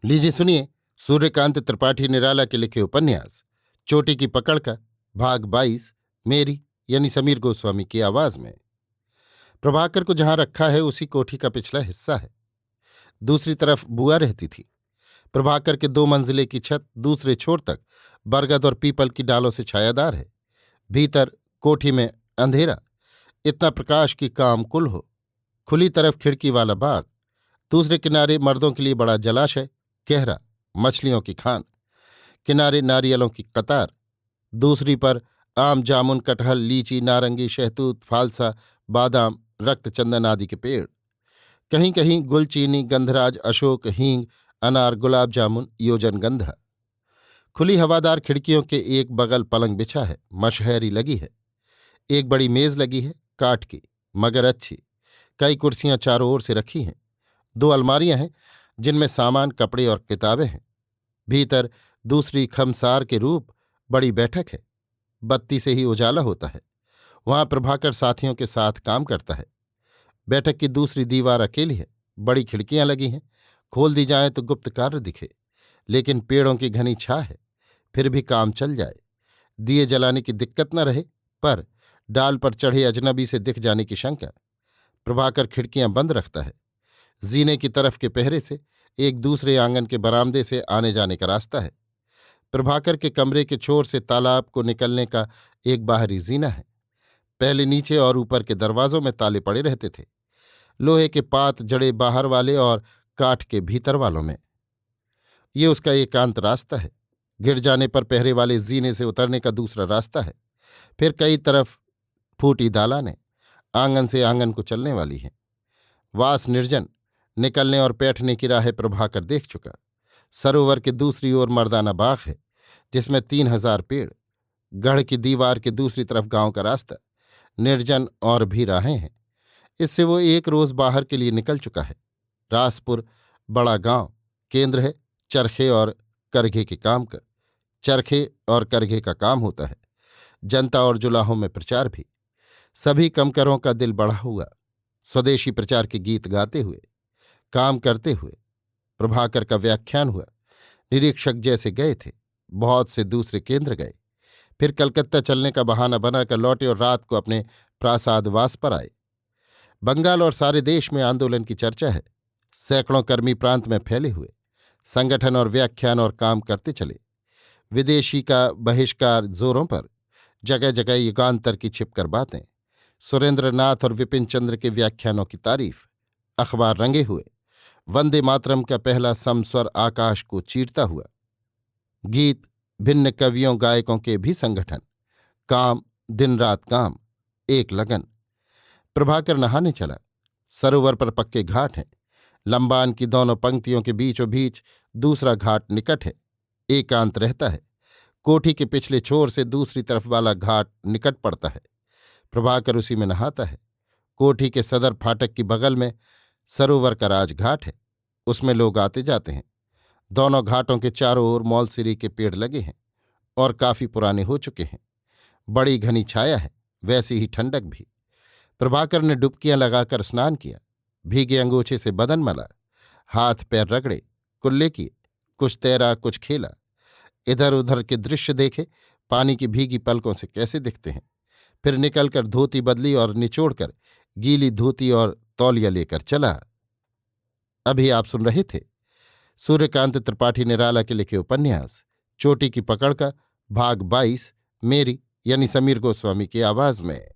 लीजिए सुनिए सूर्यकांत त्रिपाठी निराला के लिखे उपन्यास चोटी की पकड़ का भाग 22 मेरी यानी समीर गोस्वामी की आवाज में। प्रभाकर को जहां रखा है उसी कोठी का पिछला हिस्सा है। दूसरी तरफ बुआ रहती थी। प्रभाकर के 2 मंजिले की छत दूसरे छोर तक बरगद और पीपल की डालों से छायादार है। भीतर कोठी में अंधेरा, इतना प्रकाश की काम कुल हो। खुली तरफ खिड़की वाला बाग, दूसरे किनारे मर्दों के लिए बड़ा जलाशय, गहरा, मछलियों की खान, किनारे नारियलों की कतार, दूसरी पर आम, जामुन, कटहल, लीची, नारंगी, शहतूत, फालसा, बादाम, रक्तचंदन आदि के पेड़। कहीं कहीं गुलचीनी, गंधराज, अशोक, हींग, अनार, गुलाब जामुन, योजनगंधा। खुली हवादार खिड़कियों के एक बगल पलंग बिछा है, मशहरी लगी है। एक बड़ी मेज लगी है, काठ की मगर अच्छी। कई कुर्सियां चारों ओर से रखी हैं। 2 अलमारियां हैं जिनमें सामान, कपड़े और किताबें हैं। भीतर दूसरी खमसार के रूप बड़ी बैठक है। बत्ती से ही उजाला होता है। वहां प्रभाकर साथियों के साथ काम करता है। बैठक की दूसरी दीवार अकेली है। बड़ी खिड़कियां लगी हैं। खोल दी जाए तो गुप्त कार्य दिखे, लेकिन पेड़ों की घनी छा है, फिर भी काम चल जाए। दिए जलाने की दिक्कत न रहे, पर डाल पर चढ़े अजनबी से दिख जाने की शंका। प्रभाकर खिड़कियां बंद रखता है। जीने की तरफ के पहरे से एक दूसरे आंगन के बरामदे से आने जाने का रास्ता है। प्रभाकर के कमरे के छोर से तालाब को निकलने का एक बाहरी जीना है। पहले नीचे और ऊपर के दरवाजों में ताले पड़े रहते थे, लोहे के पात जड़े बाहर वाले और काठ के भीतर वालों में। ये उसका एकांत रास्ता है। गिर जाने पर पहरे वाले जीने से उतरने का दूसरा रास्ता है। फिर कई तरफ फूटी दालानें आंगन से आंगन को चलने वाली हैं। वास निर्जन, निकलने और बैठने की राह प्रभाकर देख चुका। सरोवर के दूसरी ओर मर्दाना बाग है, जिसमें 3,000 पेड़। गढ़ की दीवार के दूसरी तरफ गांव का रास्ता, निर्जन और भी राहें हैं। इससे वो एक रोज बाहर के लिए निकल चुका है। रासपुर बड़ा गांव केंद्र है चरखे और करघे के काम का। चरखे और करघे का काम होता है। जनता और जुलाहों में प्रचार भी। सभी कमकरों का दिल बढ़ा हुआ, स्वदेशी प्रचार के गीत गाते हुए, काम करते हुए। प्रभाकर का व्याख्यान हुआ। निरीक्षक जैसे गए थे, बहुत से दूसरे केंद्र गए, फिर कलकत्ता चलने का बहाना बनाकर लौटे और रात को अपने प्रासादवास पर आए। बंगाल और सारे देश में आंदोलन की चर्चा है। सैकड़ों कर्मी प्रांत में फैले हुए, संगठन और व्याख्यान और काम करते चले। विदेशी का बहिष्कार जोरों पर, जगह जगह युगांतर की छिपकर बातें, सुरेंद्रनाथ और विपिन चंद्र के व्याख्यानों की तारीफ, अखबार रंगे हुए, वंदे मातरम का पहला समस्वर आकाश को चीरता हुआ, गीत, भिन्न कवियों गायकों के भी संगठन, काम, दिन रात काम, एक लगन। प्रभाकर नहाने चला। सरोवर पर पक्के घाट हैं। लंबान की दोनों पंक्तियों के बीचों बीच दूसरा घाट निकट है, एकांत रहता है। कोठी के पिछले छोर से दूसरी तरफ वाला घाट निकट पड़ता है। प्रभाकर उसी में नहाता है। कोठी के सदर फाटक की बगल में सरोवर का राजघाट है, उसमें लोग आते जाते हैं। दोनों घाटों के चारों ओर मौलसिरी के पेड़ लगे हैं और काफी पुराने हो चुके हैं। बड़ी घनी छाया है, वैसी ही ठंडक भी। प्रभाकर ने डुबकियां लगाकर स्नान किया, भीगे अंगोछे से बदन मला, हाथ पैर रगड़े, कुल्ले किए, कुछ तैरा, कुछ खेला। इधर उधर के दृश्य देखे, पानी की भीगी पलकों से कैसे दिखते हैं। फिर निकलकर धोती बदली और निचोड़कर गीली धोती और तौलिया लेकर चला। अभी आप सुन रहे थे सूर्यकांत त्रिपाठी निराला के लिखे उपन्यास चोटी की पकड़ का भाग 22 मेरी यानी समीर गोस्वामी की आवाज में।